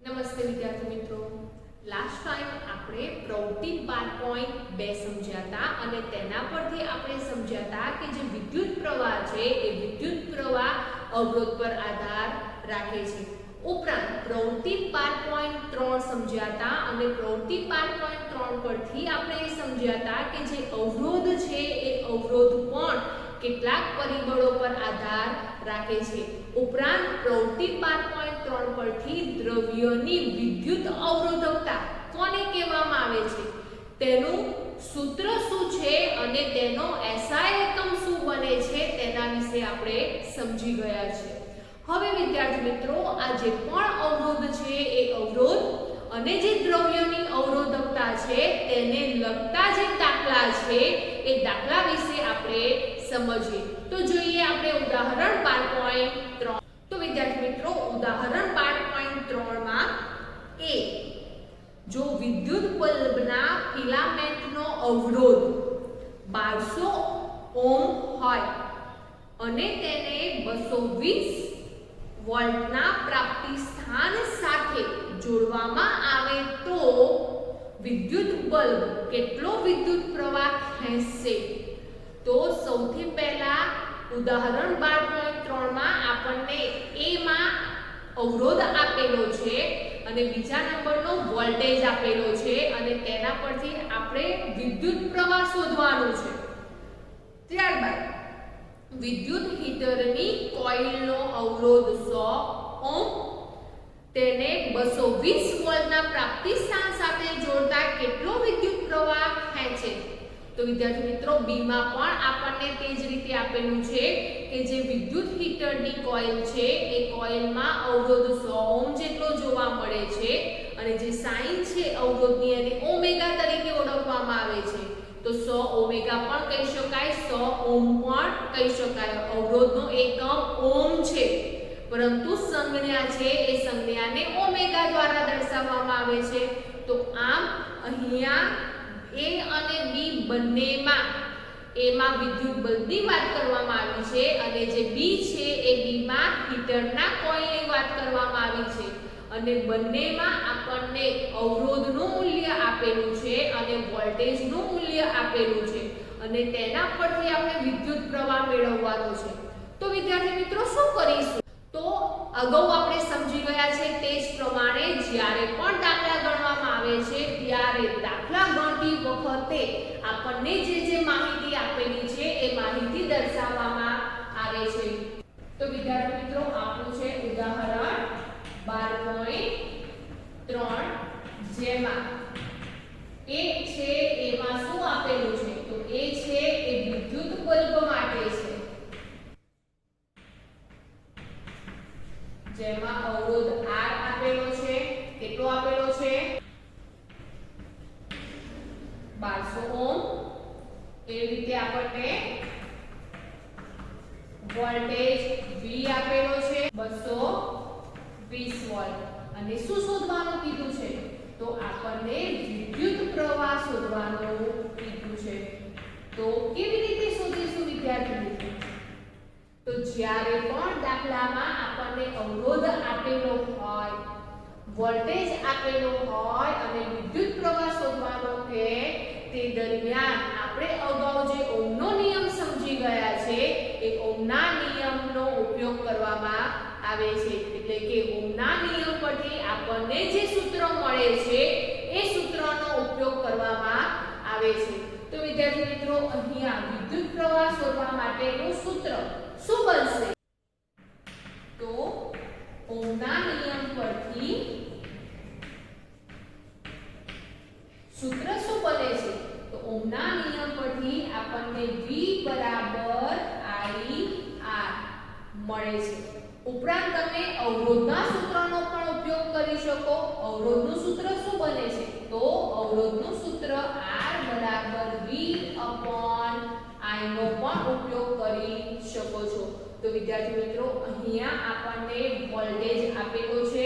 નમસ્તે વિદ્યાર્થી મિત્રો, લાસ્ટ ટાઈમ આપણે પ્રવૃત્તિ 12.2 સમજ્યા હતા અને તેના પરથી આપણે સમજ્યા હતા કે જે વિદ્યુત પ્રવાહ છે એ વિદ્યુત પ્રવાહ અવરોધ પર આધાર રાખે છે. ઉપરાંત પ્રવૃત્તિ 12.3 સમજ્યા હતા અને પ્રવૃત્તિ 12.3 પરથી આપણે એ સમજ્યા હતા કે જે અવરોધ છે એ અવરોધ પણ કેટલાક પરિબળો પર આધાર રાખે છે. ઉપરાંત પ્રવૃત્તિ 12.3 પરથી દ્રવ્યની વિદ્યુત અવરોધકતા કોને કહેવામાં આવે છે તેનું સૂત્ર શું છે અને તેનો SI એકમ શું બને છે તેના વિશે આપણે સમજી ગયા છે. હવે વિદ્યાર્થી મિત્રો, આ જે પણ અવરોધ છે એ અવરોધ અને જે દ્રવ્યની અવરોધકતા છે તેને લગતા જે દાખલા છે એ દાખલા વિશે આપણે સમજીએ. તો જોઈએ આપણે ઉદાહરણ 12.3. તો વિદ્યાર્થી મિત્રો, ઉદાહરણ 12.3 માં એ જો વિદ્યુત બલ્બના ફિલામેન્ટનો અવરોધ 1200 ઓહ્મ હોય અને તેને 220 વોલ્ટના પ્રાપ્તિ સ્થાન સાથે જોડવામાં આવે તો વિદ્યુત બલ્બ કેટલો વિદ્યુત પ્રવાહ ખેંચશે. તો સૌથી પહેલા ઉદાહરણ 12.3 માં આપણને એ માં અવરોધ આપેલો છે અને બીજા નંબરનો વોલ્ટેજ આપેલો છે અને તેના પરથી આપણે વિદ્યુત પ્રવાહ શોધવાનું છે. ત્યારબાદ વિદ્યુત હીટરની કોઇલનો અવરોધ 100 ઓહ્મ, તેને 220 વોલ્ટના પ્રાપ્તિ સ્થાન સાથે જોડતા કેટલો વિદ્યુત પ્રવાહ ખેંચે. તો વિદ્યાર્થી મિત્રો, બી માં પણ આપણને તે જ રીતે આપેલું છે કે જે વિદ્યુત હીટરની કોઇલ છે એ કોઇલમાં અવરોધ 100 ઓહ્મ જેટલો જોવા મળે છે અને જે સાઇન છે અવરોધની એને ઓમેગા તરીકે ઓળખવામાં આવે છે. તો 100 ઓમેગા પણ કહી શકાય, 100 ઓહ્મ પણ કહી શકાય. અવરોધનો એકમ ઓહ્મ છે પરંતુ સંજ્ઞા છે એ સંજ્ઞાને ઓમેગા દ્વારા દર્શાવવામાં આવે છે. તો આમ અહીંયા એ અને બી બંનેમાં એમાં વિદ્યુત બલ્બની વાત કરવામાં આવી છે અને જે બી છે એ બીમાં હીટરના કોઇલની વાત કરવામાં આવી છે અને બંનેમાં આપણને અવરોધનું મૂલ્ય આપેલું છે અને વોલ્ટેજનું મૂલ્ય આપેલું છે અને તેના પરથી આપણે વિદ્યુત પ્રવાહ મેળવવાનો છે. તો વિદ્યાર્થી મિત્રો, શું કરીશું? તો અગાઉ આપણે સમજી ગયા છે તે જ પ્રમાણે જ્યારે પણ દાખલા ગણવામાં આવે છે ત્યારે દાખલા ગણતી વખતે આપણને જે માહિતી આપેલી છે એ માહિતી દર્શાવવામાં આવે છે. તો વિદ્યાર્થી મિત્રો, આપણું છે ઉદાહરણ 12.3 જેમાં એ છે એમાં શું આપેલું છે? તો એ છે એ વિદ્યુત બલ્બ માટે છે જેમાં અવરોધ R આપેલો છે. કેટલો આપેલો છે? 1200 ઓહ્મ. એ રીતે આપણને વોલ્ટેજ V આપેલો છે 220 વોલ્ટ અને શું શોધવાનું કીધું છે? તો આપણને વિદ્યુત પ્રવાહ શોધવાનું કીધું છે. તો કેવી રીતે શોધીશું વિદ્યાર્થી મિત્રો? તો જ્યારે પણ દાખલામાં આપણને અવરોધ આપેલો હોય, વોલ્ટેજ આપેલો હોય અને વિદ્યુત પ્રવાહ શોધવાનો કે તે દરમિયાન આપણે અગાઉ જે ઓહ્મનો નિયમ સમજી ગયા છે એ ઓહ્મના નિયમનો ઉપયોગ કરવામાં આવે છે. એટલે કે ઓહ્મના નિયમ પરથી આપણને જે સૂત્ર મળે છે એ સૂત્રનો ઉપયોગ કરવામાં આવે છે. તો વિદ્યાર્થી મિત્રો, અહીંયા વિદ્યુત પ્રવાહ શોધવા માટેનું સૂત્ર શું બનશે? તો ઓહ્મના નિયમ પરથી સૂત્ર શું બને છે? તો ઓહ્મના નિયમ પરથી આપણને V બરાબર IR મળે છે. ઉપરાંત તમે અવરોધના સૂત્રનો પણ ઉપયોગ કરી શકો. અવરોધનું સૂત્ર શું બને છે? તો અવરોધનું સૂત્ર R બરાબર V upon I નો પણ ઉપયોગ કરી શકો છો. તો વિદ્યાર્થી મિત્રો, અહીંયા આપણને વોલ્ટેજ આપેલો છે,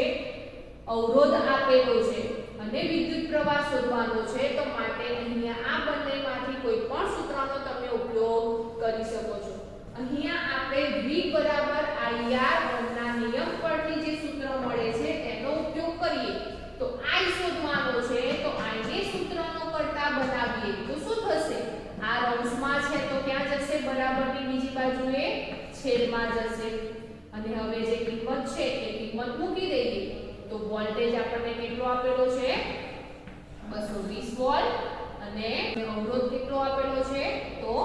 અવરોધ આપેલો છે અને વિદ્યુત પ્રવાહ શોધવાનો છે. તો માટે અહીંયા આ બંનેમાંથી કોઈ પણ સૂત્રનો તમે ઉપયોગ કરી શકો છો. અહીંયા આપણે V બરાબર IR ઓહ્મના નિયમ પરથી જે સૂત્ર મળે છે તેનો ઉપયોગ કરીએ બરાબરની બીજી બાજુએ છેદમાં જશે અને હવે જે કિંમત છે એ કિંમત મૂકી દઈએ તો વોલ્ટેજ આપણને કેટલો આપેલો છે 220 વોલ્ટ અને અવરોધ કેટલો આપેલો છે તો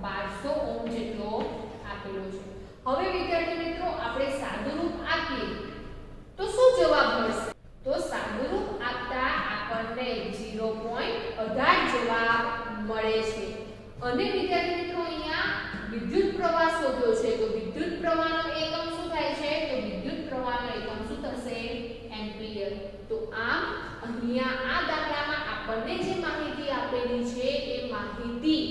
1200 ઓહ્મ જેટલો આપેલો છે। હવે વિદ્યાર્થી મિત્રો આપણે સાદુરૂપ આપીએ તો શું જવાબ મળશે તો સાદુરૂપ આપતા આપણને 0.18 જવાબ મળે છે। અને વિદ્યાર્થી મિત્રો અહીંયા વિદ્યુત પ્રવાહ શોધ્યો છે તો વિદ્યુત પ્રવાહનો એકમ શું થાય છે તો વિદ્યુત પ્રવાહનો એકમ શું થશે એમ્પિયર। તો આમ અહીંયા આ દાખલામાં આપણને જે માહિતી આપેલી છે એ માહિતી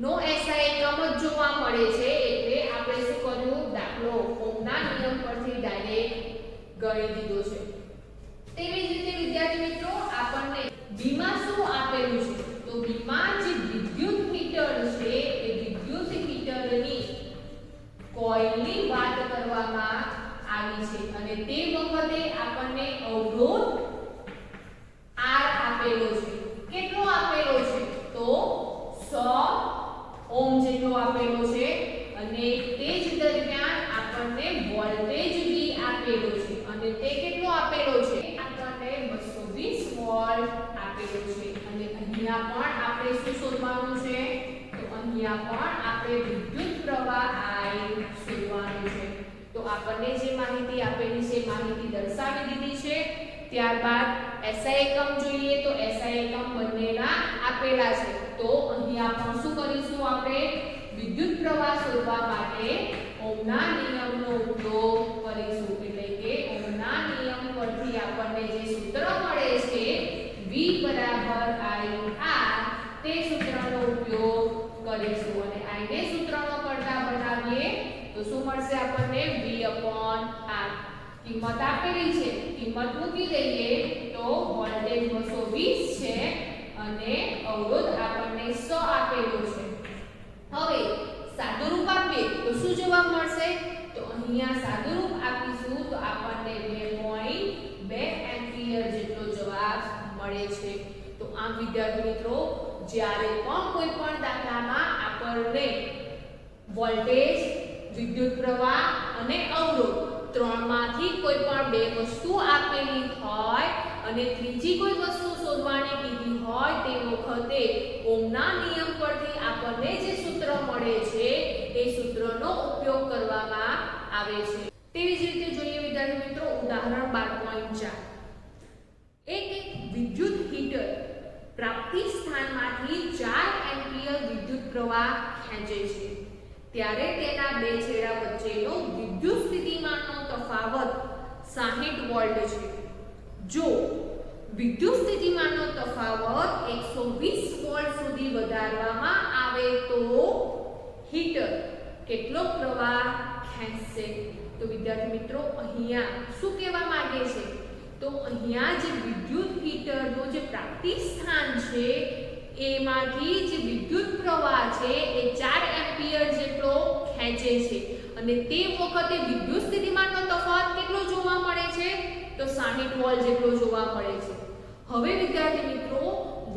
નો SI એકમ જ જોવા મળે છે એટલે આપણે શું કર્યું દાખલો ઓહ્મના નિયમ પરથી ડાયરેક્ટ ગણી દીધો છે। તેવી જ રીતે વિદ્યાર્થી મિત્રો આપણને બી માં શું આપેલું છે તો બી માં જે વિદ્યુત હીટર છે એ વિદ્યુત હીટરની કોઇલની વાત કરવામાં આવી છે અને તે વખતે આપણને અવરોધ R આપેલો છે। કેટલો આપેલો છે તો 100 ઓહ્મ જેટલો આપેલો છે અને તે જ દરમિયાન આપણને વોલ્ટેજ V આપેલો છે અને તે કેટલો આપેલો છે આપણને 220 વોલ્ટ આપેલો છે અને અહીંયા પણ આપણે શું શોધવાનું છે તો અહીંયા પણ આપણે વિદ્યુત પ્રવાહ I શોધવાનું છે। તો આપણને જે માહિતી આપેલી છે માહિતી દર્શાવી દીધી છે। ત્યારબાદ SI એકમ જોઈએ તો SI એકમ બંનેના આપેલા છે તો અહીંયા પણ શું કરીશું આપણે વિદ્યુત પ્રવાહ શોધવા માટે ઓહ્મના નિયમનો ઉપયોગ કરીશું એટલે કે ઓહ્મના નિયમ પરથી આપણને જે સૂત્ર મળે છે V બરાબર IR તે સૂત્રનો ઉપયોગ કરીશું અને I ને સૂત્રનો કરતા બનાવીએ તો શું મળશે આપણને V/R કિંમત આપેલી છે કિંમત મૂકી દઈએ તો વોલ્ટેજ 220 છે અને અવરોધ આપણને 100 આપેલો છે। હવે સાદુરૂપ આપીએ તો શું જવાબ મળશે તો અહીંયા સાદુરૂપ આપીશું તો આપણને 2.2 એમ્પિયર જેટલો જવાબ મળે છે। તો આમ વિદ્યાર્થી મિત્રો જ્યારે પણ કોઈ પણ દાખલામાં આપણને વોલ્ટેજ વિદ્યુત પ્રવાહ અને અવરોધ ત્રણમાંથી કોઈ પણ બે વસ્તુ આપેલી હોય અને ત્રીજી કોઈ વસ્તુ શોધવાની કીધી હોય તે વખતે ઓહ્મના નિયમ પરથી આપણને જે સૂત્ર મળે છે એ સૂત્રનો ઉપયોગ કરવામાં આવે છે। તેવી જ રીતે જોઈએ વિદ્યાર્થી મિત્રો ઉદાહરણ 12.4 એક વિદ્યુત હીટર પ્રાપ્તિ સ્થાનમાંથી 4 એમ્પિયર વિદ્યુત પ્રવાહ ખેંચે છે ત્યારે તેના બે છેડા વચ્ચેનો વિદ્યુત સ્થિતિમાનનો તફાવત 60 વોલ્ટ છે। જો વિદ્યુત સ્થિતિમાનનો તફાવત 120 વોલ્ટ સુધી વધારવામાં આવે તો હીટર કેટલો પ્રવાહ ખેંચશે તો વિદ્યાર્થી મિત્રો અહીંયા શું કહેવા માંગે છે તો અહીંયા જે વિદ્યુત હીટરનો જે પ્રાપ્તિ સ્થાન છે એમાંથી જે વિદ્યુત પ્રવાહ છે એ 4 એમ્પિયર જેટલો ખેંચે છે અને તે વખતે વિદ્યુત સ્થિતિમાનનો તફાવત કેટલો જોવા મળે છે તો 60 વોલ્ટ જેટલો જોવા મળે છે। હવે વિદ્યાર્થી મિત્રો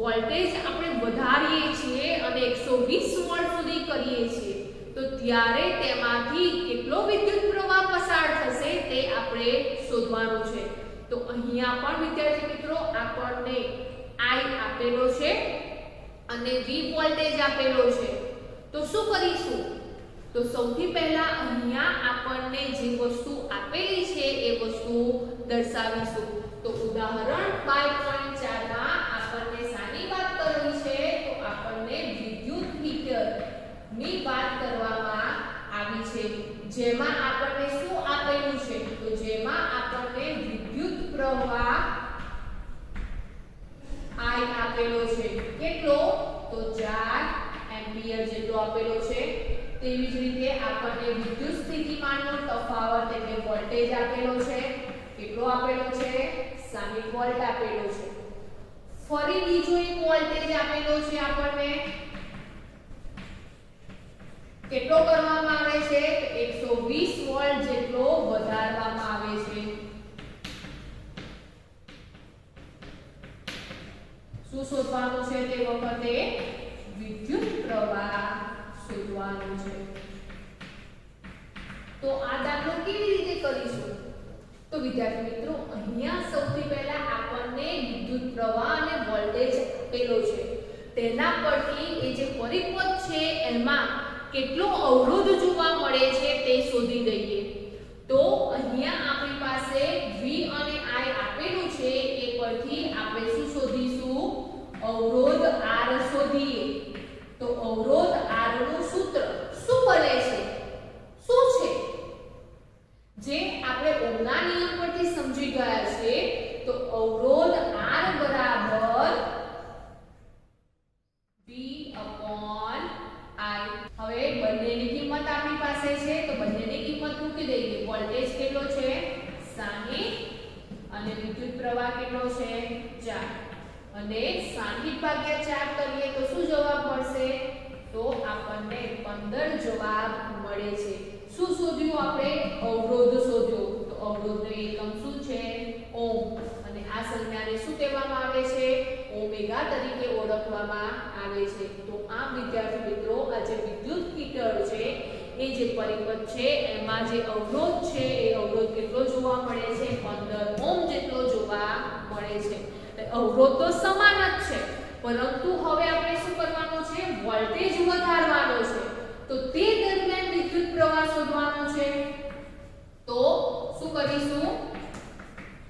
વોલ્ટેજ આપણે વધારીએ છીએ અને 120 વોલ્ટ સુધી કરીએ છીએ તો ત્યારે તેમાંથી કેટલો વિદ્યુત પ્રવાહ પસાર થશે તે આપણે શોધવાનું છે। તો અહીંયા પણ વિદ્યાર્થી મિત્રો આપણને I આપેલો છે અને V વોલ્ટેજ આપેલો છે તો શું કરીશું તો સૌથી પહેલા અહીંયા આપણને જે વસ્તુ આપેલી છે એ વસ્તુ દર્શાવીશું। તો ઉદાહરણ 12.4 માં આપણને શાની વાત કરવી છે તો આપણને વિદ્યુત હીટર ની વાત કરવામાં આવી છે જેમાં આપણને શું આપેલું છે તો જેમાં આપણને વિદ્યુત પ્રવાહ I આપેલો છે કેટલો તો 4 એમ્પિયર જેટલો આપેલો છે। તેવી જ રીતે આપણને વિદ્યુત સ્થિતિમાનનો તફાવત એટલે વોલ્ટેજ આપેલો છે કેટલો આપેલો છે 60 વોલ્ટ આપેલો છે। ફરી બીજો એક વોલ્ટેજ આપેલો છે આપણને કેટલો કરવામાં આવે છે 120 વોલ્ટ જેટલો વધારવામાં આવે છે। શું શોધવાનું છે તે વખતે વિદ્યુત પ્રવાહ શોધવાનો શોધવાનું છે. તો આ દાખલો કેવી રીતે કરીશું? તો વિદ્યાર્થી મિત્રો, અહીંયા સૌથી પહેલા આપણને વિદ્યુત પ્રવાહ અને વોલ્ટેજ આપેલો છે. તેના પરથી એ જે પરિપથ છે એમાં કેટલો અવરોધ જોવા મળે છે તે શોધી દઈએ. તો અહીંયા આપણી પાસે V અને I આપેલું છે. એ પરથી આપણે શું શોધીશું? અવરોધ R શોધીએ. તો અવરોધ R નું સૂત્ર શું બને છે? શું છે? જે આપણે ઓહ્મના નિયમ પરથી સમજી ગયા છે. તો અવરોધ R બરાબર V upon I. હવે બંનેની કિંમત આપણી પાસે છે તો બંનેની કિંમત મૂકી દઈએ. વોલ્ટેજ કેટલો છે? 60 અને વિદ્યુત પ્રવાહ કેટલો છે? 4. અને 60 ભાગ્યા 4 કરીએ તો શું જવાબ મળશે? તો આપણને 15 જવાબ મળે છે. શું શોધ્યું આપણે? અવરોધ શોધ્યો. તો અવરોધનો એકમ શું છે? ઓહ્મ. અને આ સંજ્ઞાને શું કહેવામાં આવે છે? ઓમેગા તરીકે ઓળખવામાં આવે છે. તો આ વિદ્યાર્થી મિત્રો, આ જે વિદ્યુત હીટર છે એ જે પરિપથ છે એમાં જે અવરોધ છે એ અવરોધ કેટલો જોવા મળે છે? 15 ઓહ્મ જેટલો જોવા મળે છે. અવરોધ તો સમાન જ છે, પરંતુ હવે આપણે શું કરવાનું છે? વોલ્ટેજ વધારવાનો છે. તો તે દરમિયાન વિદ્યુત પ્રવાહ શોધવાનો છે. તો શું કરીશું?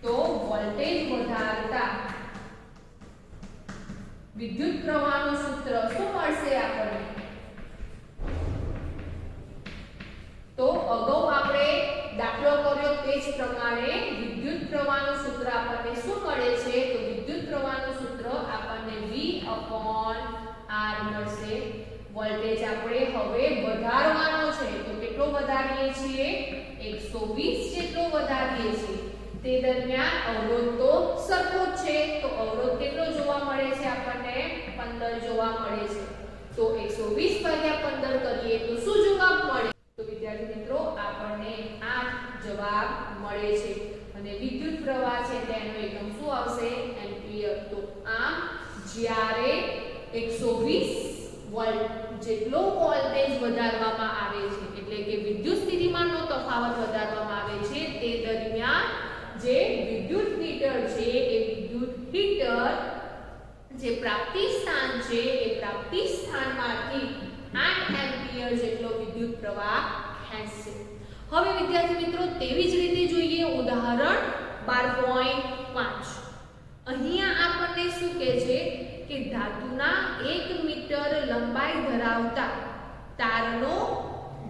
તો વોલ્ટેજ વધારતા વિદ્યુત પ્રવાહનું સૂત્ર શું મળશે આપણને? તો અગાઉ આપણે દાખલો કર્યો તે જ પ્રમાણે વિદ્યુત પ્રવાહનું સૂત્ર આપણને શું મળે છે? તો વિદ્યુત પ્રવાહનું સૂત્ર આપણને V upon R મળશે. વોલ્ટેજ આપણે હવે વધારવાનો છે. તો કેટલો વધારીએ છીએ? 120 જેટલો વધારીએ છીએ. તે દરમિયાન અવરોધ તો સરખો જ છે. તો અવરોધ કેટલો જોવા મળે છે આપણને? 15 જોવા મળે છે. તો 120 ભાગ્યા 15 કરીએ તો શું જવાબ મળે? તો વિદ્યાર્થી મિત્રો, આપણને 8 જવાબ મળે છે. અને વિદ્યુત પ્રવાહ છે તેનો એકમ શું આવશે? એમ્પિયર. તો આમ જ્યારે 120 વોલ્ટ જેટલો વોલ્ટેજ વધારવામાં આવે છે, એટલે કે વિદ્યુત સ્થિતિમાનનો તફાવત વધારવામાં આવે છે, તે દરમિયાન જે વિદ્યુત હીટર છે એ વિદ્યુત હીટર જે પ્રાપ્તિ સ્થાન છે એ પ્રાપ્તિ સ્થાનમાંથી 8 એમ્પિયર જેટલો વિદ્યુત પ્રવાહ ખેંચશે. હવે વિદ્યાર્થી મિત્રો, તેવી જ રીતે જોઈએ ઉદાહરણ 12.5. અહીંયા આપણને શું કહે છે કે ધાતુના 1 મીટર લંબાઈ ધરાવતા તારનો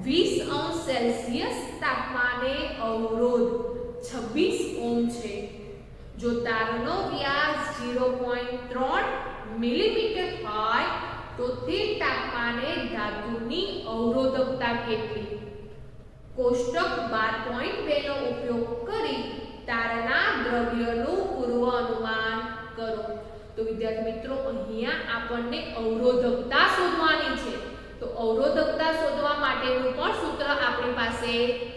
20 અંશ સેલ્સિયસ તાપમાને અવરોધ 26 ઓહ્મ છે. જો તારનો વ્યાસ 0.3 મિલીમીટર હોય તો તે તાપમાને ધાતુની અવરોધકતા કેટલી? કોષ્ટક 12.2 નો ઉપયોગ કરી તારના દ્રવ્યનું પૂર્વ અનુમાન કરો. તો વિદ્યાર્થી મિત્રો, અહીંયા આપણને અવરોધકતા શોધવાની છે. તો અવરોધકતા શોધવા માટેનું પણ સૂત્ર આપણી પાસે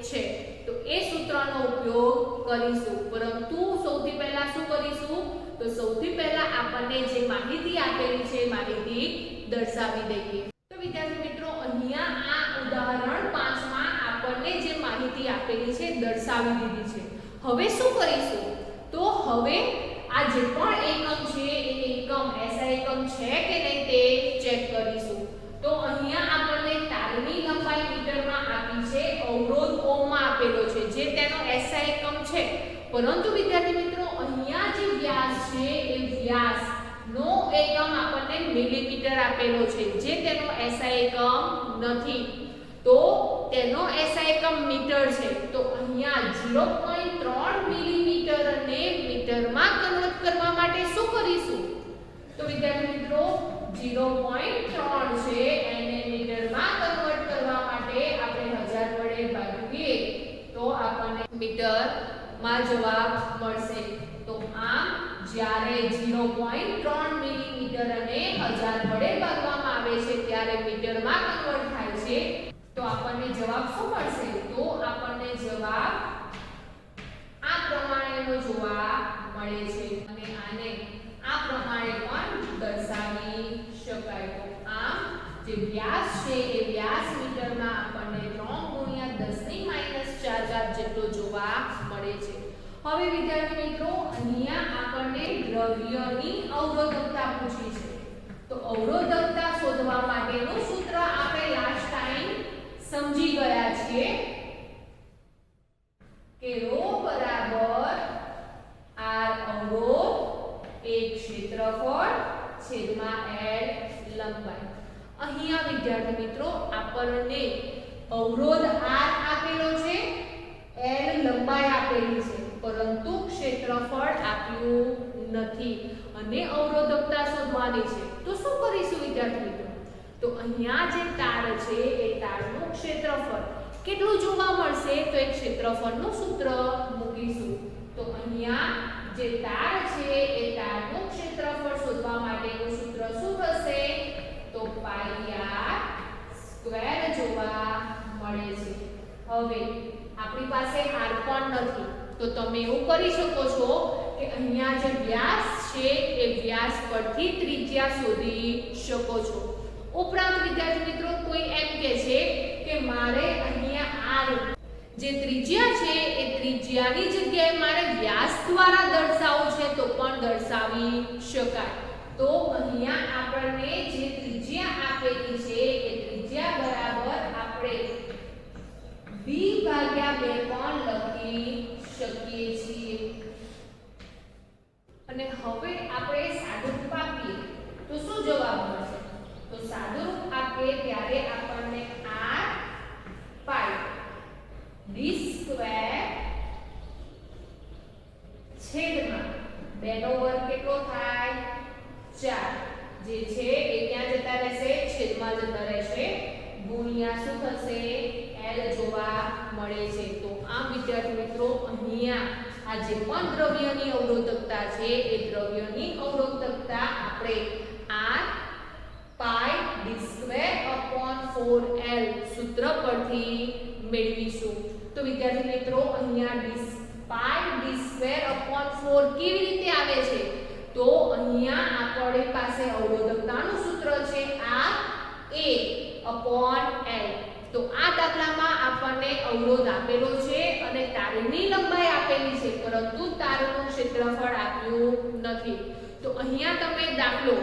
છે. તો એ સૂત્રનો ઉપયોગ કરીશું. પરંતુ સૌથી પહેલા શું કરીશું? તો સૌથી પહેલા આપણને જે માહિતી આપેલી છે એ માહિતી દર્શાવી દઈએ. તો વિદ્યાર્થી મિત્રો, અહીંયા આ ઉદાહરણ 5 માં આપણને જે માહિતી આપેલી છે દર્શાવી દીધી છે. હવે શું કરીશું? તો હવે આ જે પણ એકમ છે એ એકમ SI એકમ છે કે નહીં તે ચેક કરીશું. તો અહીંયા આપણને તારની લંબાઈ મીટરમાં આપી છે, અવરોધ ઓહ્મમાં આપેલો છે જે તેનો SI એકમ છે. પરંતુ વિદ્યાર્થી મિત્રો, અહીંયા જે વ્યાસ છે એ વ્યાસ નો એકમ આપણને મિલીમીટર આપેલો છે જે તેનો SI એકમ નથી. તો તેનો SI એકમ મીટર છે. તો અહીંયા 0.3 મિલીમીટર ને મીટરમાં કન્વર્ટ કરવા માટે શું કરીશું? તો વિદ્યાર્થી મિત્રો, 0.3 છે એને મીટરમાં કન્વર્ટ કરવા માટે આપણે 1000 વડે ભાગીએ તો આપણને મીટરમાં જવાબ મળશે. તો આમ જ્યારે 0.3 મિલીમીટર અને 1000 વડે ભાગવામાં આવે છે ત્યારે મીટરમાં કન્વર્ટ થાય છે. તો આપણને જવાબ શું મળશે? તો આપણને જવાબ આ પ્રમાણેનો જોવા મળે છે. અને આને આ પ્રમાણે પણ દર્શાવી શકાય. તો આમ જે વ્યાસ છે એ વ્યાસ હવે વિદ્યાર્થી મિત્રો અહીંયા આપણને દ્રવ્યની અવરોધકતા પૂછી છે. તો અવરોધકતા શોધવા માટેનું સૂત્ર આપણે લાસ્ટ ટાઈમ સમજી ગયા છીએ કે ρ બરાબર r અવરોધ એક ક્ષેત્રફળ છેદમાં l લંબાઈ. અહીંયા વિદ્યાર્થી મિત્રો આપણને અવરોધ r આપેલો છે, l લંબાઈ આપેલી છે, પરંતુ ક્ષેત્રફળ આપ્યું નથી અને અવરોધકતા શોધવાની છે. તો શું કરીશું વિદ્યાર્થી મિત્રો? તો અહીંયા જે તાર છે એ તારનું ક્ષેત્રફળ કેટલું જોવા મળશે તો એક ક્ષેત્રફળનું સૂત્ર મૂકીશું. તો અહીંયા જે તાર છે એ તારનું ક્ષેત્રફળ શોધવા માટેનું સૂત્ર શું થશે? તો પાઈ r સ્ક્વેર જોવા મળે છે. હવે આપણી પાસે r પણ નથી તો તમે એવું કરી શકો છો કે અહીંયા જે વ્યાસ છે એ વ્યાસ પરથી ત્રિજ્યા શોધી શકો છો. ઉપરાંત વિદ્યાર્થી મિત્રો કોઈ એમ કહે છે કે મારે અહીંયા r જે ત્રિજ્યા છે એ ત્રિજ્યાની જગ્યાએ મારે વ્યાસ દ્વારા દર્શાવવું છે તો પણ દર્શાવી શકાય. તો અહીંયા આપણને જે ત્રિજ્યા આપેલી છે એ ત્રિજ્યા બરાબર આપણે b ભાગ્યા 2 પણ લખી શકીએ છીએ. અને હવે આપણે સાદુરૂપ આપીએ તો શું જવાબ મળશે? તો સાદુરૂપ આપીએ ત્યારે આપણને r પાઈ d સ્ક્વેર છેદમાં 2 નો વર્ગ કેટલો થાય? 4 જે છે એ ક્યાં જતા રહેશે? છેદમાં જતા રહેશે. ગુણ્યા શું થશે? l જોવા મળે છે. તો આમ વિદ્યાર્થી મિત્રો અહીંયા આ જે પણ દ્રવ્યની અવરોધકતા છે એ દ્રવ્યની અવરોધકતા આપણે r પાઈ d સ્ક્વેર અપોન 4l સૂત્ર પરથી મેળવીશું. તો વિદ્યાર્થી મિત્રો અહીંયા પાઈ d સ્ક્વેર અપોન 4 કેવી રીતે આવે છે? તો અહીંયા આપણી પાસે અવરોધકતાનું સૂત્ર છે r a અપોન l. તો આ દાખલામાં આપણને અવરોધ આપેલો છે અને તારની લંબાઈ આપેલી છે પરંતુ તારનું ક્ષેત્રફળ આપ્યું નથી. તો અહીંયા તમે દાખલો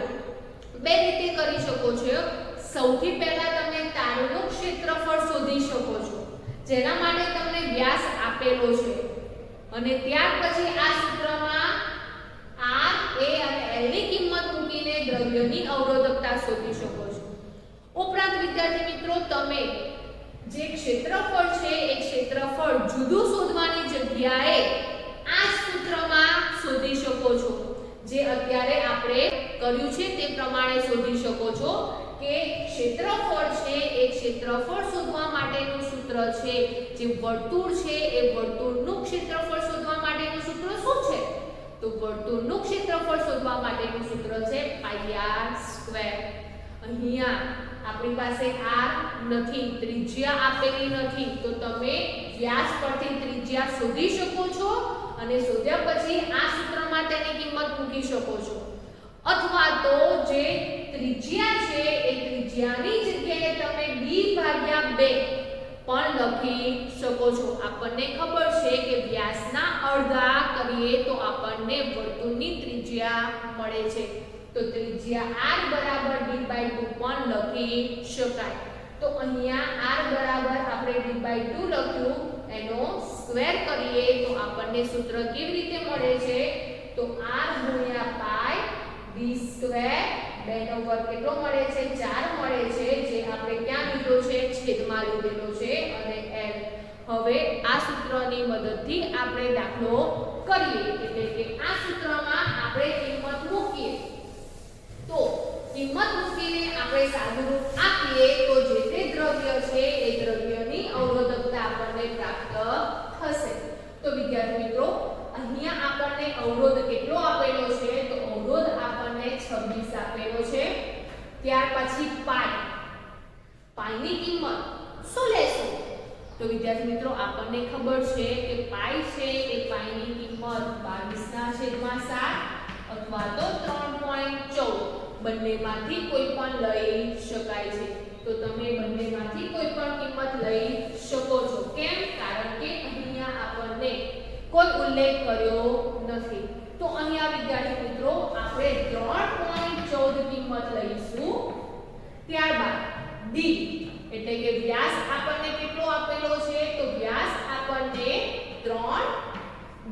બે રીતે કરી શકો છો. સૌથી પહેલા તમે તારનું ક્ષેત્રફળ શોધી શકો છો જેના માટે તમને વ્યાસ આપેલો છે અને ત્યાર પછી આ સૂત્રમાં r a અને l ની કિંમત મૂકીને દ્રવ્યની અવરોધકતા શોધી શકો છો. ઉપરાંત વિદ્યાર્થી મિત્રો તમે જે ક્ષેત્રફળ છે એ ક્ષેત્રફળ જુદું શોધવાની જગ્યાએ આ સૂત્રમાં શોધી શકો છો. જે અત્યારે આપણે કર્યું છે તે પ્રમાણે શોધી શકો છો કે ક્ષેત્રફળ છે એ ક્ષેત્રફળ શોધવા માટેનું સૂત્ર છે. જે વર્તુળ છે એ વર્તુળનું ક્ષેત્રફળ શોધવા માટેનું સૂત્ર શું છે? તો વર્તુળનું ક્ષેત્રફળ શોધવા માટેનું સૂત્ર છે પાઈ r સ્ક્વેર. અહીંયા આપણી પાસે r નથી, ત્રિજ્યા આપેલી નથી તો તમે વ્યાસ પરથી ત્રિજ્યા શોધી શકો છો અને શોધ્યા પછી આ સૂત્રમાં તેની કિંમત મૂકી શકો છો. અથવા તો જે ત્રિજ્યા છે એ ત્રિજ્યાની જગ્યાએ તમે d ભાગ્યા 2 પણ લખી શકો છો. આપણને ખબર છે કે વ્યાસના અડધા કરીએ તો આપણને વર્તુળની ત્રિજ્યા મળે છે. તો ત્રિજ્યા r બરાબર d/2 પણ લખી શકાય. તો અહીંયા r બરાબર આપણે d/2 લખ્યું એનો સ્ક્વેર કરીએ તો આપણને સૂત્ર કેવી રીતે મળે છે? તો r ગુણ્યા પાઈ d સ્ક્વેર 2 નો વર્ગ કેટલો મળે છે? 4 મળે છે જે આપણે ક્યાં લીધો છે? છેદમાં લીધેલો છે અને l. હવે આ સૂત્રની મદદથી આપણે દાખલો કરીએ એટલે કે આ સૂત્રમાં આપણે કિંમત મૂકીએ. તો કિંમત મૂકીને આપણે સાદુરૂપ આપીએ તો જે તે દ્રવ્ય છે એ દ્રવ્યની અવરોધકતા આપણને પ્રાપ્ત થશે. તો વિદ્યાર્થી મિત્રો અહીંયા આપણને અવરોધ કેટલો આપેલો છે? તો અવરોધ આપણને 26 આપેલો છે. ત્યાર પછી પાઈની કિંમત શું લેશું? તો વિદ્યાર્થી મિત્રો આપણને ખબર છે કે પાઈ છે એ પાઈની કિંમત 22/7 અથવા તો 3.14 બંનેમાંથી કોઈ પણ લઈ શકાય છે. તો તમે બંનેમાંથી કોઈ પણ કિંમત લઈ શકો છો. કેમ? કારણ કે અહીંયા આપણને કોઈ ઉલ્લેખ કર્યો નથી. તો અહીંયા વિદ્યાર્થી મિત્રો આપણે 3.14 કિંમત લઈશું. ત્યારબાદ d એટલે કે વ્યાસ આપણને કેટલો આપેલો છે? તો વ્યાસ આપણને 3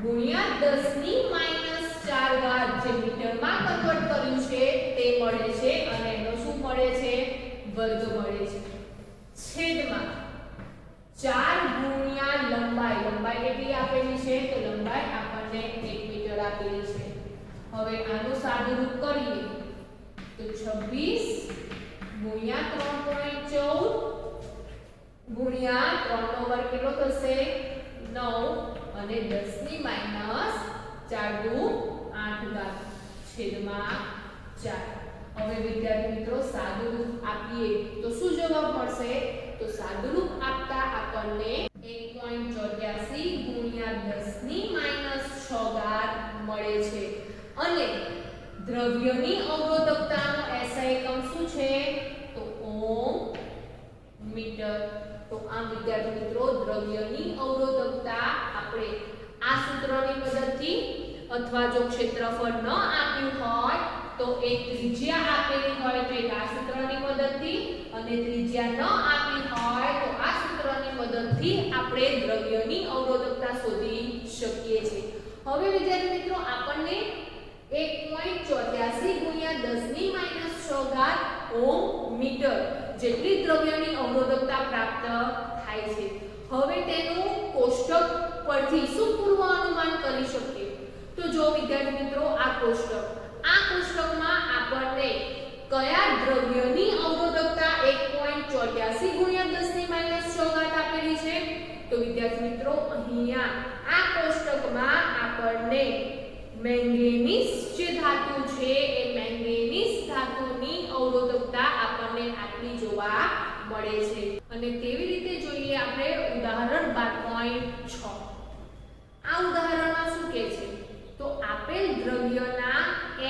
ગુણ્યા 10 ની -4 ઘાત જે મીટરમાં કન્વર્ટ કર્યું છે તે મળે છે અને એનો શું મળે છે? વર્ગ મળે છે. છેદમાં 4 ગુણ્યા લંબાઈ, લંબાઈ કેટલી આપેલી છે? તો લંબાઈ આપણને 1 મીટર આપેલી છે. હવે આનું સાદુરૂપ કરીએ તો 26 ગુણ્યા 3.14 ગુણ્યા 3 નો વર્ગ કેટલો થશે? 9 અને 10 ની -4 દુ 8 ઘાત છેદમાં 4. હવે વિદ્યાર્થી મિત્રો સાદુરૂપ આપીએ તો શું જવાબ મળશે? તો સાદુરૂપ આપતા આપણને 1.84 ગુણ્યા 10 ની -6 ઘાત મળે છે. અને દ્રવ્યની અવરોધકતાનો SI એકમ શું છે? તો ઓહમ મીટર. તો આમ વિદ્યાર્થી મિત્રો દ્રવ્યની અવરોધકતા આપણે આ સૂત્રની મદદથી અથવા જો ક્ષેત્રફળ ન આપ્યું હોય તો એક ત્રિજ્યા આપેલી હોય તો એક આ સૂત્રની મદદથી અને ત્રિજ્યા ન આપી હોય તો આ સૂત્રની મદદથી આપણે દ્રવ્યની અવરોધકતા શોધી શકીએ છીએ. હવે વિદ્યાર્થી મિત્રો આપણને 1.84 ગુણ્યા 10 ની -6 ઘાત ઓહમ મીટર જેટલી દ્રવ્યની અવરોધકતા પ્રાપ્ત થાય છે. હવે તેનું કોષ્ટક પરથી શું પૂર્વ અનુમાન કરી શકીએ? તો જો વિદ્યાર્થી મિત્રો આ કોષ્ટકમાં આપણને કયા દ્રવ્યની અવરોધકતા 1.84 ગુણ્યા 10 ની -6 ઘાત આપેલી છે? તો વિદ્યાર્થી મિત્રો અહીંયા આ કોષ્ટકમાં આપણને મેંગેનીઝ જે ધાતુ છે એ મેંગેનીઝ ધાતુની અવરોધકતા આપણને આટલી જોવા મળે છે. અને તેવી રીતે જોઈએ આપણે ઉદાહરણ 12.6. આ ઉદાહરણમાં શું કહે છે? તો આપેલ દ્રવ્યના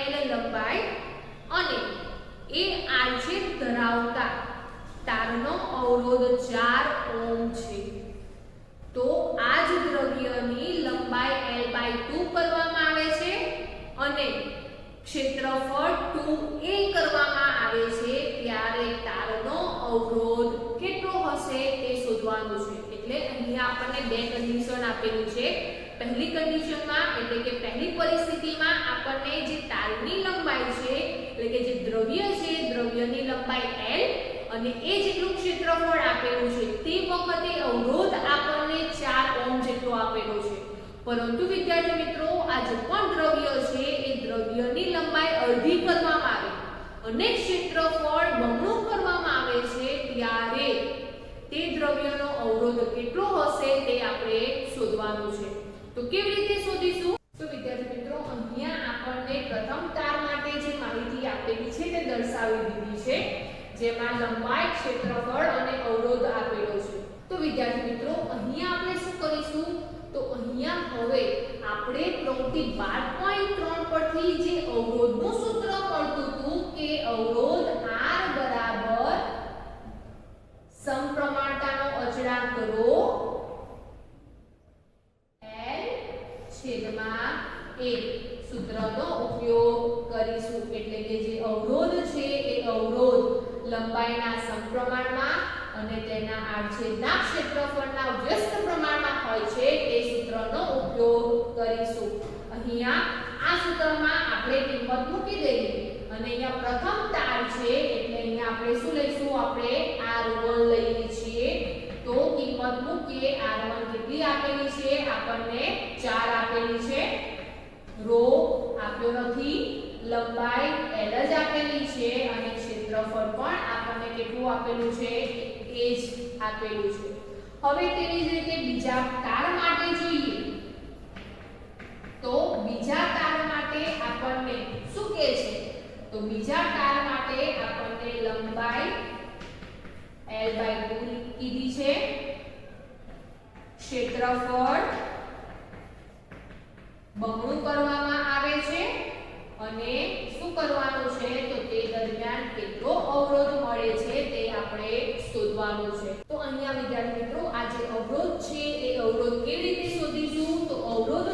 L લંબાઈ અને એ આડછેદ ધરાવતા તારનો અવરોધ 4 ઓહમ છે. તો આ જ દ્રવ્યની લંબાઈ L/2 કરવામાં આવે છે અને ક્ષેત્રફળ 2a કરવામાં આવે છે ત્યારે તારનો અવરોધ કેટલો હશે તે શોધવાનું છે. એટલે અહીંયા આપણને બે કન્ડિશન આપેલી છે. પહેલી કન્ડિશનમાં એટલે કે પહેલી પરિસ્થિતિમાં આપણને જે તારની લંબાઈ છે એટલે કે જે દ્રવ્ય છે દ્રવ્યની લંબાઈ L અને એ જેટલું ક્ષેત્રફળ આપેલું છે તે વખતે અવરોધ આપણને 4 ઓહમ જેટલો આપેલો છે. પરંતુ વિદ્યાર્થી મિત્રો આ જે પણ દ્રવ્ય છે એ દ્રવ્યની લંબાઈ અડધી કરવામાં આવે અને ક્ષેત્રફળ બમણું કરવામાં આવે છે ત્યારે તે દ્રવ્યનો અવરોધ કેટલો હશે તે આપણે શોધવાનું છે. તો કેવી રીતે શોધીશું? તો વિદ્યાર્થી મિત્રો અહીંયા આપણને પ્રથમ તાર માટે જે માહિતી આપેલી છે તે દર્શાવી દીધી છે જેમાં લંબાઈ ક્ષેત્રફળ અને અવરોધ આપેલો છે. તો વિદ્યાર્થી મિત્રો અહીંયા આપણે શું કરીશું? તો અહીંયા હવે આપણે પ્રવૃત્તિ 12.3 પરથી જે અવરોધનું સૂત્ર મળતું હતું કે અવરોધ R બરાબર સમપ્રમાણતાનો અચળાંક ρ L છેદમાં a સૂત્રનો ઉપયોગ કરીશું. એટલે કે જે અવરોધ છે એ અવરોધ લંબાઈના સમપ્રમાણમાં અને તેના આડછેદના ક્ષેત્રફળના વ્યસ્ત પ્રમાણમાં હોય છે તે સૂત્રનો ઉપયોગ કરીશું. અહીંયા આ સૂત્રમાં આપણે કિંમત મૂકી દઈએ અને અહીંયા પ્રથમ તાર છે એટલે અહીંયા આપણે શું લઈશું? આપણે R1 લઈએ છીએ. તો કિંમત મૂકીએ. R1 કેટલી આપેલી છે? આપણને 4 આપેલી છે. રો આપ્યો નથી, લંબાઈ L જ આપેલી છે અને ક્ષેત્રફળ પણ આપણને કેટલું આપેલું છે? એ જ આપેલું છે. હવે તેવી જ રીતે બીજા તાર માટે જોઈએ તો બીજા તાર માટે આપણને શું કહે છે? તો બીજા તાર માટે આપણને લંબાઈ L/2 કીધી છે, ક્ષેત્રફળ બમણું કરવામાં આવે છે અને શું કરવાનું છે? તો તે દરમિયાન કેટલો અવરોધ મળે છે તે આપણે શોધવાનું છે. તો અહીંયા વિદ્યાર્થી મિત્રો આ જે અવરોધ છે એ અવરોધ કેવી રીતે શોધીશું? તો અવરોધ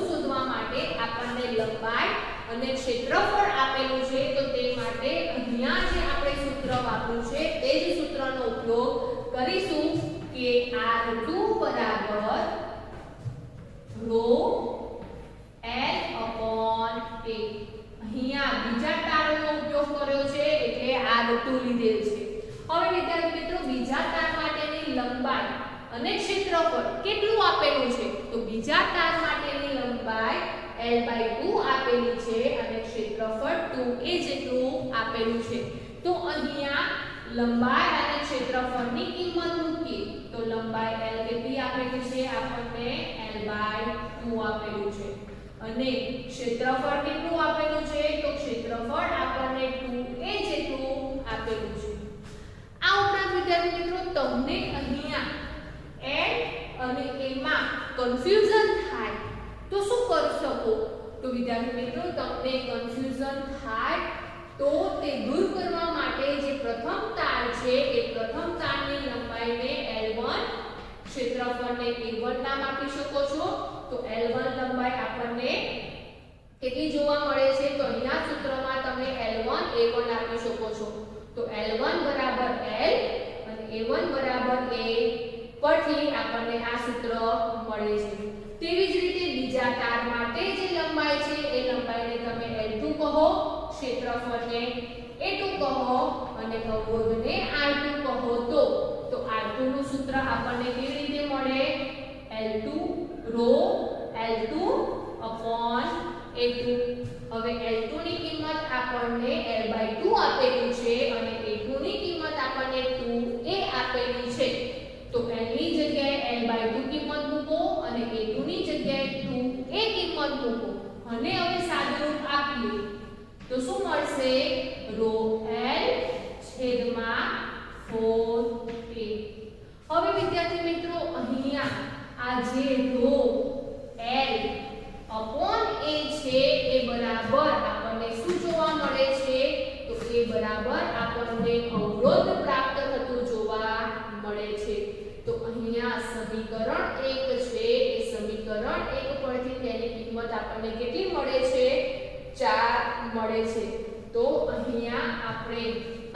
ક્ષેત્રફળ આપેલું છે તો તે માટે અહીંયા જે આપણે સૂત્ર વાપર્યું છે તે જ સૂત્રનો ઉપયોગ કરીશું કે r2 બરાબર rho L upon A. અહીંયા બીજા તારનો ઉપયોગ કર્યો છે એટલે r2 લીધેલ છે. હવે વિદ્યાર્થી મિત્રો બીજા તાર માટેની લંબાઈ અને ક્ષેત્રફળ કેટલું આપેલું છે તો બીજા તાર માટેની લંબાઈ L/2 આપેલી છે અને ક્ષેત્રફળ 2a જેટલું આપેલું છે. તો અહીંયા લંબાઈ અને ક્ષેત્રફળની કિંમત મૂકીએ તો લંબાઈ L કેટલી આપેલી છે આપણને L/2 આપેલું છે અને ક્ષેત્રફળ કેટલું આપેલું છે તો ક્ષેત્રફળ આપણને 2a જેટલું આપેલું છે. આ ઉપરાંત વિદ્યાર્થી મિત્રો તમને અહીંયા L અને A માં કન્ફ્યુઝન થાય તો શું કરી શકો તો વિદ્યાર્થી મિત્રો તમને કન્ફ્યુઝન થાય તો તે દૂર કરવા માટે જે પ્રથમ તાર છે એ પ્રથમ તારની લંબાઈને L1 ક્ષેત્રફળને A1 નામ આપી શકો છો. તો L1 લંબાઈ આપણને કેટલી જોવા મળે છે તો અહીંયા સૂત્રમાં તમે L1 A1 આપી શકો છો. તો L1 બરાબર L અને A1 બરાબર A પરથી આપણને આ સૂત્ર મળે છે. તેવી જ રીતે બીજા તાર માટે જે લંબાઈ છે એ લંબાઈને તમે L2 કહો, ક્ષેત્રફળને A2 કહો અને અવરોધને R2 કહો. તો R2 નું સૂત્ર આપણને કેવી રીતે મળે L2 rho L2 upon A2. હવે L2 ની કિંમત આપણને L/2 આપેલી છે અને A2 ની કિંમત આપણને 2a આપેલી છે. તો L ની જગ્યાએ L/2 કિંમત મૂકો અને A2 ની જગ્યાએ 2a કિંમત મૂકો અને હવે સાદુરૂપ આપીએ તો શું મળશે rho L છેદમાં 4a. હવે વિદ્યાર્થી મિત્રો અહીંયા આ જે rho L upon A છે એ બરાબર આપણને શું જોવા મળે છે તો એ બરાબર આપણને અવરોધ પ્રાપ્ત થતું જોવા મળે છે. તો અહીંયા સમીકરણ 1 છે એ સમીકરણ 1 પરથી તેની કિંમત આપણને કેટલી મળે છે 4 મળે છે. તો અહીંયા આપણે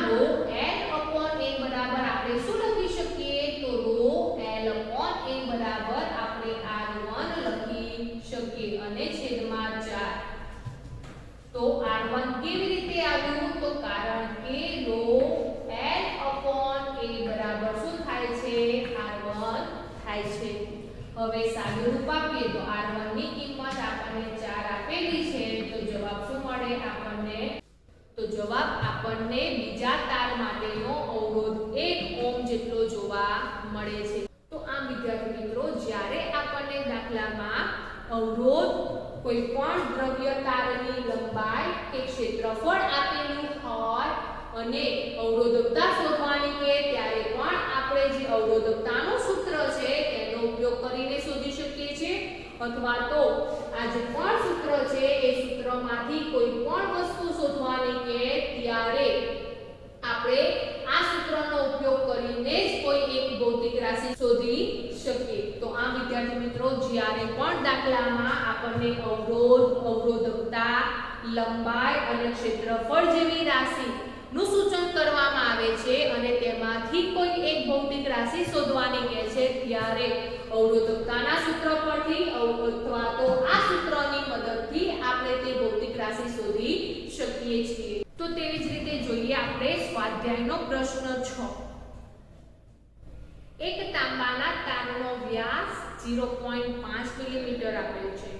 rho L upon A બરાબર આપણે શું લખી શકીએ તો rho L upon A બરાબર આપણે R1 લખી શકીએ અને છેદમાં 4. તો R1 કેવી રીતે આવ્યું તો કારણ કે rho L upon A બરાબર શું થાય છે R1 થાય છે. હવે સાદુરૂપ આપીએ તો R1 ની કિંમત આપણને 4 આપેલી છે તો જવાબ શું મળે આપણને તો જવાબ આપણને બીજા તાર માટેનો અવરોધ 1 ઓહ્મ જેટલો જોવા મળે છે. તો આમ વિદ્યાર્થી મિત્રો જ્યારે આપણને દાખલામાં અવરોધ કોઈ પણ દ્રવ્ય તારની લંબાઈ કે ક્ષેત્રફળ આપેલું હોય અને અવરોધકતા શોધવાની કે ત્યારે પણ આપણે જે અવરોધકતાનું સૂત્ર છે તેનો ઉપયોગ કરીને શોધી શકીએ છીએ અથવા તો આ જે પણ સૂત્ર છે એ સૂત્રમાંથી કોઈ પણ વસ્તુ શોધવાની કે ત્યારે આપણે આ સૂત્રનો ઉપયોગ કરીને જ કોઈ એક ભૌતિક રાશિ શોધી શકીએ. તો આ વિદ્યાર્થી મિત્રો જ્યારે પણ દાખલામાં આપણને અવરોધ, અવરોધકતા, લંબાઈ અને ક્ષેત્રફળ જેવી રાશિ નું સૂચન કરવામાં આવે છે અને તેમાંથી કોઈ એક ભૌતિક રાશિ શોધવાની કહે છે ત્યારે અવરોધકતાના સૂત્ર પરથી અથવા તો આ સૂત્રની મદદથી આપણે તે ભૌતિક રાશિ શોધી શકીએ છીએ. તો તેવી જ રીતે જોઈએ આપણે સ્વાધ્યાયનો પ્રશ્ન 6. એક તાંબાના તારનો વ્યાસ 0.5 મિલીમીટર આપેલ છે.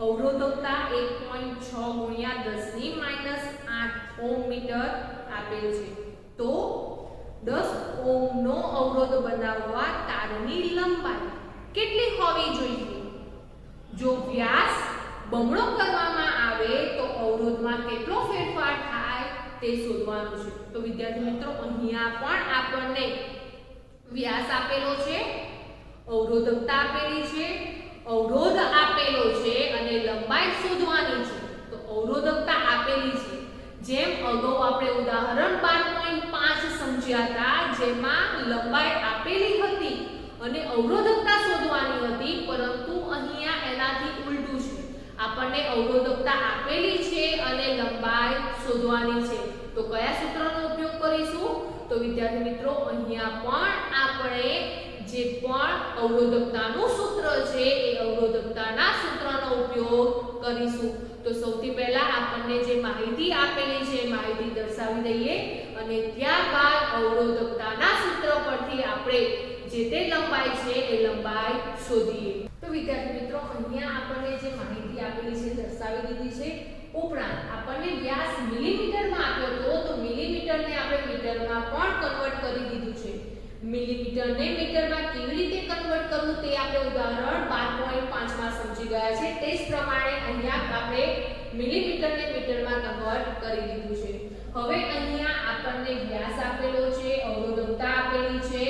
અવરોધકતા 1.6 × 10⁻8 ઓહ્મ મીટર આપેલ છે. તો 10 ઓહ્મનો અવરોધ બનાવવા તારની લંબાઈ કેટલી હોવી જોઈએ? જો વ્યાસ બમણો કરવામાં આવે તો અવરોધમાં કેટલો ફેરફાર થાય તે શોધવાનું છે. તો વિદ્યાર્થી મિત્રો અહીંયા પણ આપણને વ્યાસ આપેલો છે, અવરોધકતા આપેલી છે, અવરોધ આપેલો છે અને લંબાઈ શોધવાની છે. તો અવરોધકતા આપેલી છે જેમ અગાઉ આપણે ઉદાહરણ 12.5 સમજ્યા હતા જેમાં લંબાઈ આપેલી હતી અને અવરોધકતા શોધવાની હતી, પરંતુ અહીંયા એનાથી ઉલટું છે. આપણને આપણને અવરોધકતા આપેલી છે અને લંબાઈ શોધવાની છે. તો કયા સૂત્રનો ઉપયોગ કરીશું? તો વિદ્યાર્થી મિત્રો અહીંયા પણ આપણે જે પણ અવરોધકતાનું સૂત્ર છે એ અવરોધકતાના સૂત્રનો ઉપયોગ કરીશું. તો સૌથી પહેલા આપણને જે માહિતી આપેલી છે માહિતી દર્શાવી દઈએ અને ત્યારબાદ અવરોધકતાના સૂત્ર પરથી આપણે જે તે લંબાઈ છે એ લંબાઈ શોધીએ. તો વિદ્યાર્થી મિત્રો અહીંયા આપણને જે માહિતી આપેલી છે દર્શાવી દીધી છે. ઉપરાંત આપણને વ્યાસ મિલીમીટરમાં આપ્યો હતો તો મિલીમીટરને આપણે મીટરમાં પણ કન્વર્ટ કરી દીધું છે. મિલીમીટરને મીટરમાં કેવી રીતે કન્વર્ટ કરવું તે આપણે ઉદાહરણ 12.5 માં સમજી ગયા છે. તે જ પ્રમાણે અહીંયા આપણે મિલીમીટરને મીટરમાં કન્વર્ટ કરી દીધું છે. હવે અહીંયા આપણને વ્યાસ આપેલો છે, અવરોધકતા આપેલી છે,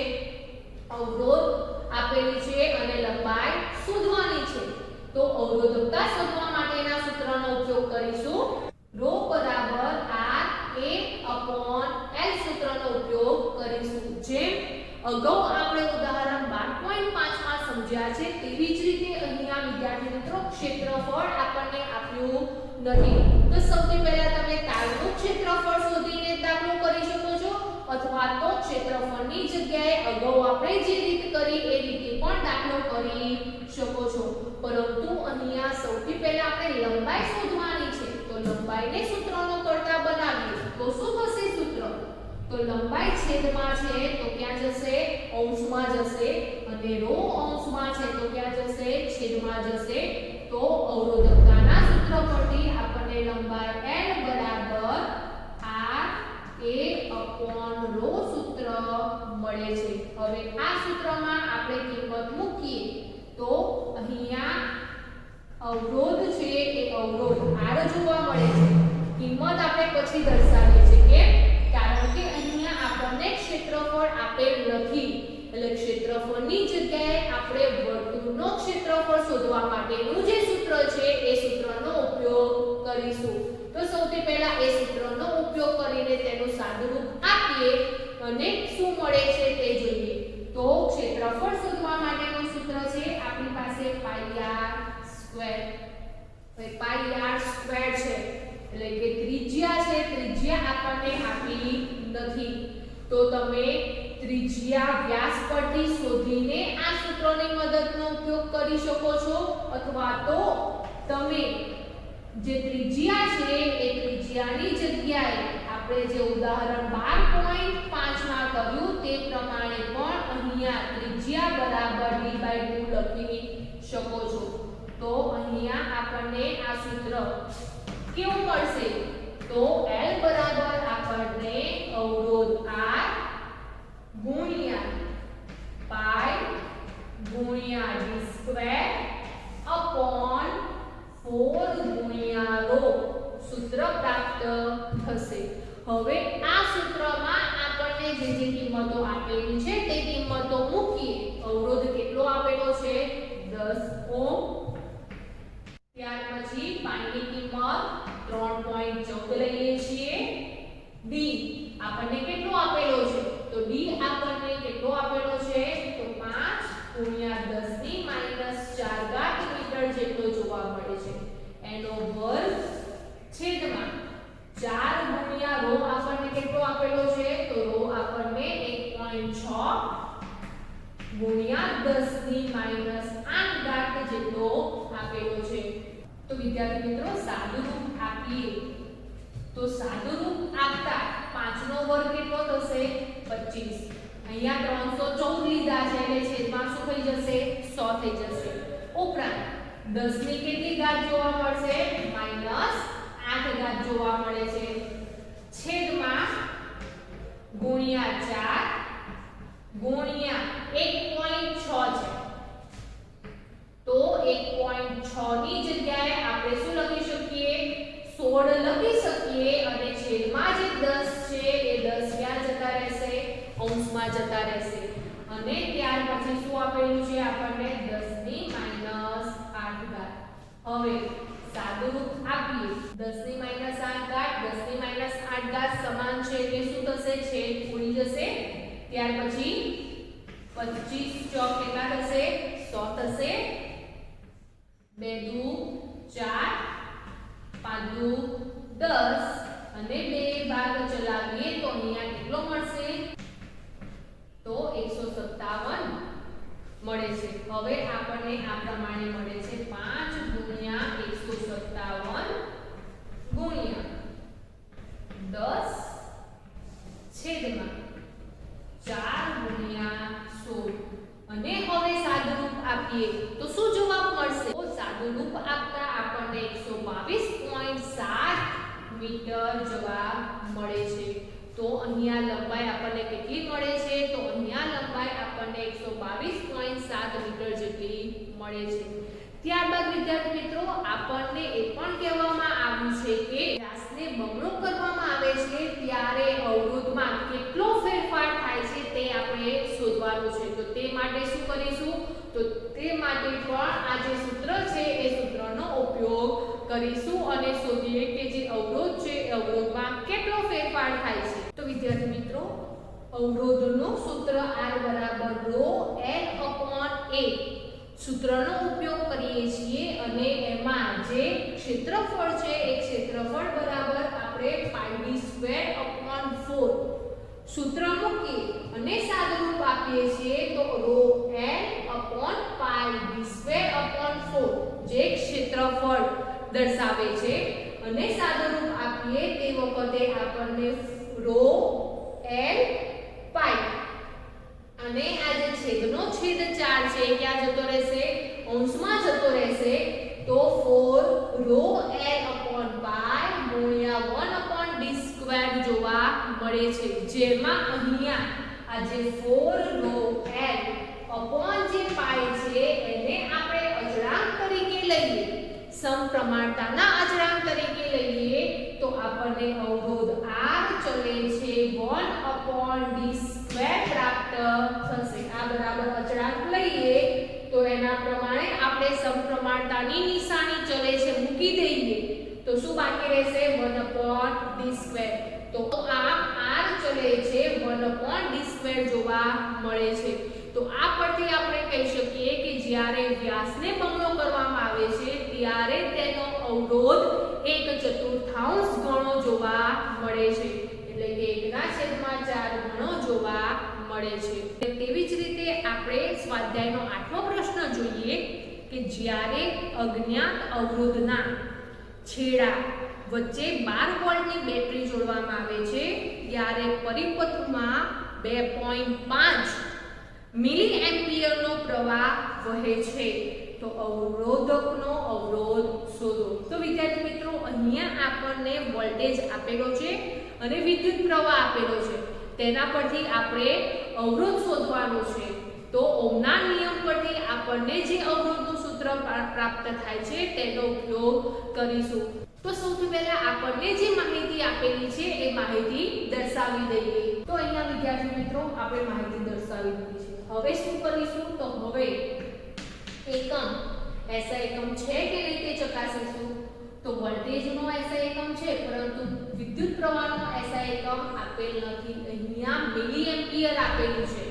અવરોધ આપેલી છે અને લંબાઈ શોધવાની છે. તો અવરોધકતા શોધવા માટેના સૂત્રનો ઉપયોગ કરીશું. ρ બરાબર R A/L સૂત્રનો ઉપયોગ કરીશું. જેમ અગાઉ આપણે ઉદાહરણ 12.5 માં સમજ્યા છે તેવી જ રીતે અહીંયા વિદ્યાર્થી મિત્રો ક્ષેત્રફળ આપણને આપ્યું નથી. તો સૌથી પહેલા તમે તારનું ક્ષેત્રફળ શોધીને દાખલો કરી શકો છો અથવા તો ક્ષેત્રફળની જગ્યાએ અગાઉ આપણે જે રીત કરી એ રીતે પણ દાખલો કરી શકો છો. પરંતુ અહીંયા સૌથી પહેલા આપણે લંબાઈ શોધવાની છે. તો લંબાઈને સૂત્રનો કરતા બનાવીએ તો શું થશે સૂત્ર? તો લંબાઈ છેદમાં છે તો ક્યાં જશે? અંશમાં જશે. અને ρ અંશમાં છે તો ક્યાં જશે? છેદમાં જશે. તો અવરોધકતાના સૂત્ર પરથી આપણને લંબાઈ L બરાબર RA/ρ સૂત્ર મળે છે. હવે આ સૂત્રમાં આપણે કિંમત મૂકીએ તો અહીંયા અવરોધ છે એ અવરોધ R જોવા મળે છે. કિંમત આપણે પછી દર્શાવીએ છીએ. કેમ? કારણ કે અહીંયા આપણને ક્ષેત્રફળ આપેલ નથી. એટલે ક્ષેત્રફળની જગ્યાએ આપણે વર્તુળનો ક્ષેત્રફળ શોધવા માટેનું જે સૂત્ર છે એ સૂત્રનો ઉપયોગ કરીશું. તો સૌથી પહેલા એ સૂત્રનો ઉપયોગ કરીને તેનું સાદુરૂપ આપીએ અને શું મળે છે તે જોઈએ. તો ક્ષેત્રફળ શોધવા માટેનું સૂત્ર છે આપણી પાસે πr². πr² છે એટલે કે ત્રિજ્યા છે. ત્રિજ્યા આપણને આપી નથી. તો તમે ત્રિજ્યા વ્યાસ પરથી શોધીને આ સૂત્રની મદદનો ઉપયોગ કરી શકો છો અથવા તો તમે જે ત્રિજ્યા છે એ ત્રિજ્યાની જગ્યાએ આપણે જે ઉદાહરણ 12.5 માં કર્યું તે પ્રમાણે પણ અહીંયા ત્રિજ્યા બરાબર d/2 લખી શકો છો. તો અહીંયા આપણને આ સૂત્ર કેવું મળશે? તો L બરાબર આપણને અવરોધ R ગુણ્યા પાઈ ગુણ્યા d² અપોન 4 ગુણ્યા ρ સૂત્ર પ્રાપ્ત થશે. હવે આ સૂત્રમાં આપણને જે કિંમતો આપેલી છે તે કિંમતો મૂકીએ. અવરોધ કેટલો આપેલો છે? 10 ઓહ્મ. ત્યાર પછી પાઈની કિંમત 3.14 લઈએ છીએ. d આપણને કેટલો આપેલો છે? તો d આપણને કેટલો આપેલો છે? તો 5 ગુણ્યા 10 ની -4 મીટર જેટલો જોવા મળે છે. એનો વર્ગ છેદમાં 4 ગુણ્યા ρ આપણને કેટલો આપેલો છે? તો ρ આપણને 1.6 ગુણ્યા 10 ની -8 જેટલો આપેલો છે. તો વિદ્યાર્થી મિત્રો સાદુરૂપ આપીએ તો સાદુરૂપ આપતા 5 નો વર્ગ કેટલો થશે? 25. અહીંયા 314 લીધા છે એટલે છેદમાં શું થઈ જશે? 100 થઈ જશે. ઉપરાંત 10 ની કેટલી ઘાત જોવા મળશે? -8 ઘાત જોવા મળે છે. છેદમાં ગુણ્યા 4 ગુણ્યા 1.6 છે. તો 1.6 ની જગ્યાએ આપણે શું લખી શકીએ? 16 લખી શકીએ અને છેદમાં જે 10 છે એ 10 ક્યાં જતા રહેશે? અંશમાં જતા રહેશે. અને ત્યાર પછી શું આપેલું છે આપણને? 10 ની -8 ઘાત. હવે સાદુરૂપ આપીએ 10 ની -8 ઘાત 10 ની -8 ઘાત સમાન છે એટલે શું થશે? છેદ ઉડી જશે. ત્યાર પછી 25 ચોક કેટલા થશે? 100 થશે. 2 દુ 4 આપણને 122.7 મીટર જવાબ મળે છે. તો અહીંયા લંબાઈ આપણને કેટલી મળે છે? તો અહીંયા લંબાઈ આપણને 122.7 મીટર જેટલી મળે છે. ત્યારબાદ વિદ્યાર્થી મિત્રો આપણને એ પણ કહેવામાં આવ્યું છે કે વ્યાસને બમણો કરવામાં આવે છે ત્યારે અવરોધમાં કેટલો ફેરફાર થાય છે તે આપણે શોધવાનું છે. તો તે માટે શું કરીશું? તો તે માટે પણ આ જે સૂત્ર છે એ સૂત્રનો ઉપયોગ કરીશું અને શોધીએ કે જે અવરોધ છે એ અવરોધમાં કેટલો ફેરફાર થાય છે. તો વિદ્યાર્થી મિત્રો અવરોધનું સૂત્ર R = ρ L/A સૂત્રનો ઉપયોગ કરીએ છીએ અને એમાં જે ક્ષેત્રફળ છે એ ક્ષેત્રફળ બરાબર આપણે πd²/4 સૂત્ર મૂકી અને સાદુરૂપ આપીએ છીએ તો ρL/πd²/4 જે ક્ષેત્રફળ દર્શાવે છે અને સાદુરૂપ આપીએ તે વખતે આપણને ρL π અને આ જે છેદનો છેદ 4 છે ક્યાં જતો રહેશે? અંશમાં જતો રહેશે. તો 4ρL/π/1/d² જોવા મળે છે. જેમાં અહીંયા આ જે 4ρL જે π છે એને આપણે અચળાંક તરીકે લઈએ, સમપ્રમાણતાના અચળાંક તરીકે લઈએ તો આપણને અવરોધ R ચલે છે 1/d² પ્રાપ્ત થશે. આ બરાબર અચળાંક લઈએ તો એના પ્રમાણે આપણે સમપ્રમાણતાની નિશાની ચલે છે મૂકી દઈએ તો શું બાકી રહેશે? 1/d². તો આ R ચલે છે 1/d² જોવા મળે છે. તો આ પરથી આપણે કહી શકીએ કે જ્યારે વ્યાસને બમણો કરવામાં આવે છે ત્યારે તેનો અવરોધ 1/4 ગણો જોવા મળે છે. એટલે કે 1/4 ગણો જોવા મળે છે. તેવી જ રીતે આપણે સ્વાધ્યાયનો 8મો પ્રશ્ન જોઈએ કે જ્યારે અજ્ઞાત અવરોધના છેડા વચ્ચે 12 વોલ્ટની બેટરી જોડવામાં આવે છે ત્યારે પરિપથમાં 2.5 મિલી એમ્પિયરનો પ્રવાહ વહે છે. તો અવરોધકનો અવરોધ શોધો. તો વિદ્યાર્થી મિત્રો અહીંયા આપણને વોલ્ટેજ આપેલો છે અને વિદ્યુત પ્રવાહ આપેલો છે. તેના પરથી આપણે અવરોધ શોધવાનો છે. તો ઓહમના નિયમ પરથી આપણને જે અવરોધનું સૂત્ર પ્રાપ્ત થાય છે તેનો ઉપયોગ કરીશું. તો સૌથી પહેલા આપણને જે માહિતી આપેલી છે એ માહિતી દર્શાવી દઈએ. તો અહીંયા વિદ્યાર્થી મિત્રો આપણે માહિતી દર્શાવી દીધી છે. હવે શું કરીશું? તો હવે એકમ SI એકમ છે કે નહીં તે ચકાસીશું. તો વોલ્ટેજનો SI એકમ છે પરંતુ વિદ્યુત પ્રવાહનો SI એકમ આપેલ નથી. અહીંયા મિલી એમ્પિયર આપેલું છે.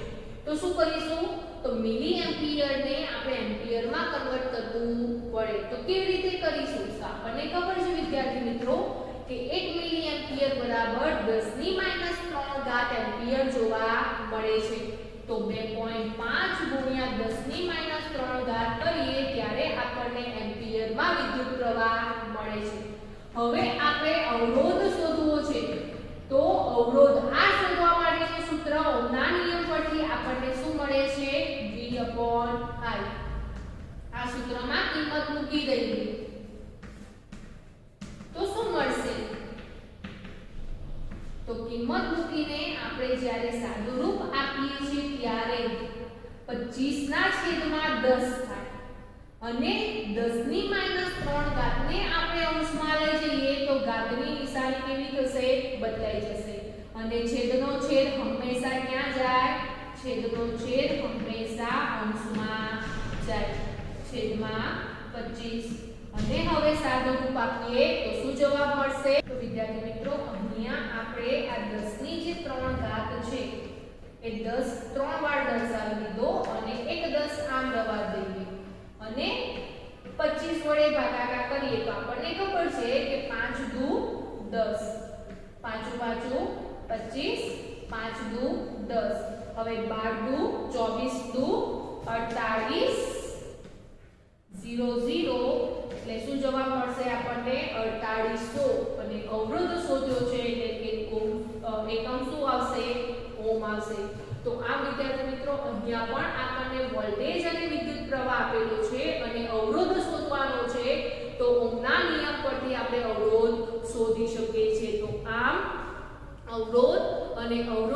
તો શું કરીશું? તો મિલી એમ્પિયરને આપણે એમ્પિયરમાં કન્વર્ટ કરવું પડે. તો કેવી રીતે કરીશું? તો આપણને ખબર છે વિદ્યાર્થી મિત્રો કે 1 મિલી એમ્પિયર બરાબર 10⁻³ એમ્પિયર જોવા મળે છે. તો 2.5 × 10⁻³ કરીએ ત્યારે આપણને એમ્પિયરમાં વિદ્યુત પ્રવાહ મળે છે. હવે આપણે અવરોધ શોધવો છે. તો અવરોધ R શોધવા માટેનું સૂત્ર ઓહમના નિયમ પરથી આપણને શું મળે છે? V/I. આ સૂત્રમાં કિંમત મૂકી દઈએ તો શું મળશે? તો કિંમત મૂકીને આપણે જ્યારે સાદુરૂપ આપીએ છીએ ત્યારે 25/10 થાય અને 10⁻³ ને આપણે અંશમાં લઈ જઈએ તો ઘાતની નિશાની કેવી થશે? બદલાઈ જશે. અને છેદનો છેદ હંમેશા ક્યાં જાય? છેદનો છેદ હંમેશા અંશમાં જાય. છેદમાં 25. અને હવે સાદુરૂપ આપીએ તો શું જવાબ મળશે? તો વિદ્યાર્થી મિત્રો અહીંયા આપણે આ 10 ની જે 3 છે એ 10 3 વાર દર્શાવી દીધો અને એક 10 આમ દવા દઈએ અને 25 વડે ભાગાકાર કરીએ તો આપણને ખબર છે કે 5 દુ 10 5 5 25 5 દુ 10. હવે 12 દુ 24 દુ 48 0 0 એટલે શું જવાબ મળશે આપણને? 4800. અને અવરોધ શોધ્યો છે એટલે કે એકમ શું આવશે? ઓહમ આવશે. તો આ વિદ્યાર્થી મિત્રો અહીંયા પણ આપણને વોલ્ટેજ અને વિદ્યુત પ્રવાહ આપેલો છે અને અવરોધ શોધવાનો છે. તો ઓહમના અવરોધ અને અવરોધ